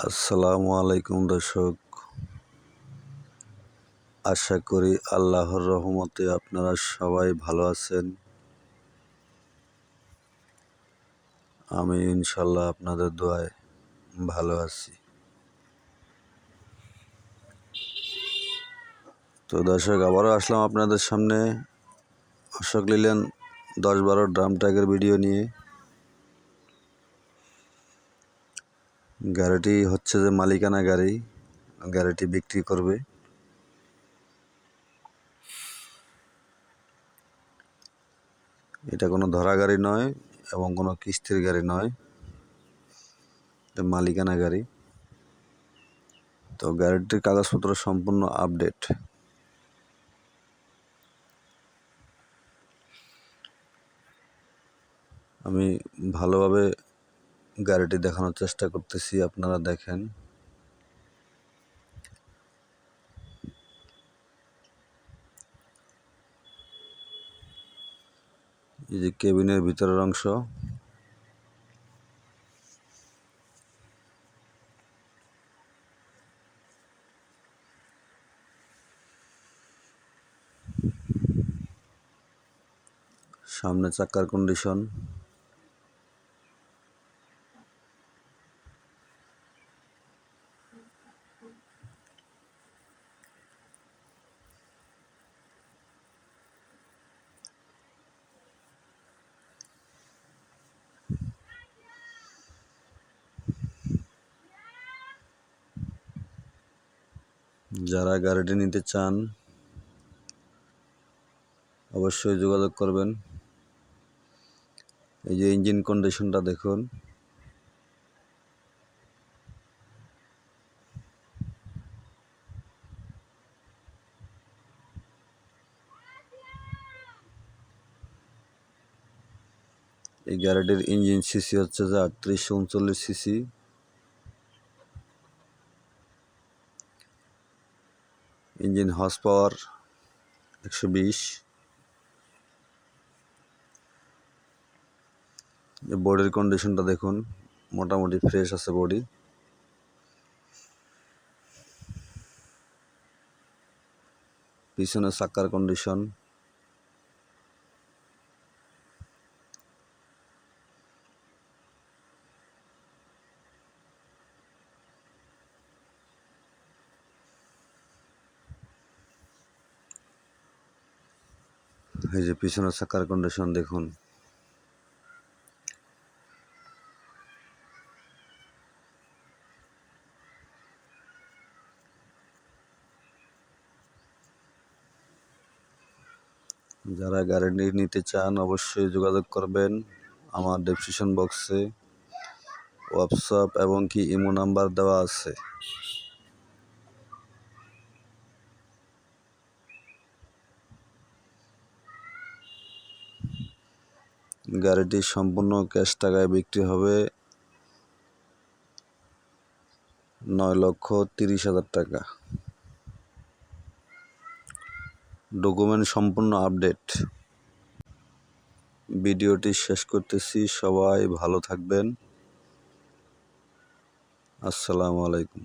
আসসালামু আলাইকুম দর্শক, আশা করি আল্লাহর রহমতে আপনারা সবাই ভালো আছেন। আমি ইনশাল্লাহ আপনাদের দোয়ায় ভালো আছি। তো দর্শক, আবারও আসলাম আপনাদের সামনে অশোক লেল্যান্ড 10-12 ড্রাম ট্রাকের ভিডিও নিয়ে। গাড়িটি হচ্ছে যে মালিকানা গাড়ি, গাড়িটি বিক্রি করবে। এটা কোনো ধরা গাড়ি নয় এবং কোনো কিস্তির গাড়ি নয়, এটা মালিকানা গাড়ি। তো গাড়িটির কাগজপত্র সম্পূর্ণ আপডেট। আমি ভালোভাবে গাড়িটি দেখানোর চেষ্টা করতেছি, আপনারা দেখেন। এই যে কেবিনের ভিতরের অংশ, সামনে চাকার কন্ডিশন, যারা গাড়িটি নিতে চান অবশ্যই যোগাযোগ করবেন। এই যে ইঞ্জিন কন্ডিশনটা দেখুন, এই গাড়িটির ইঞ্জিন সিসি হচ্ছে যে 3839 সিসি। Engine horse power 120। বডির কন্ডিশনটা দেখুন, মোটামুটি ফ্রেশ আছে বডি। পিছনে চাকার কন্ডিশন, এই যে পিছনে চাকার কন্ডিশন দেখুন। যারা গাড়ি নিতে চান অবশ্যই যোগাযোগ করবেন। আমার ডেসক্রিপশন বক্সে হোয়াটসঅ্যাপ এবং কি ইমো নাম্বার দেওয়া আছে। গাড়িটি সম্পূর্ণ ক্যাশ টাকায় বিক্রি হবে 9,30,000 টাকা। ডকুমেন্ট সম্পূর্ণ আপডেট। ভিডিওটি শেষ করতেছি, সবাই ভালো থাকবেন। আসসালামু আলাইকুম।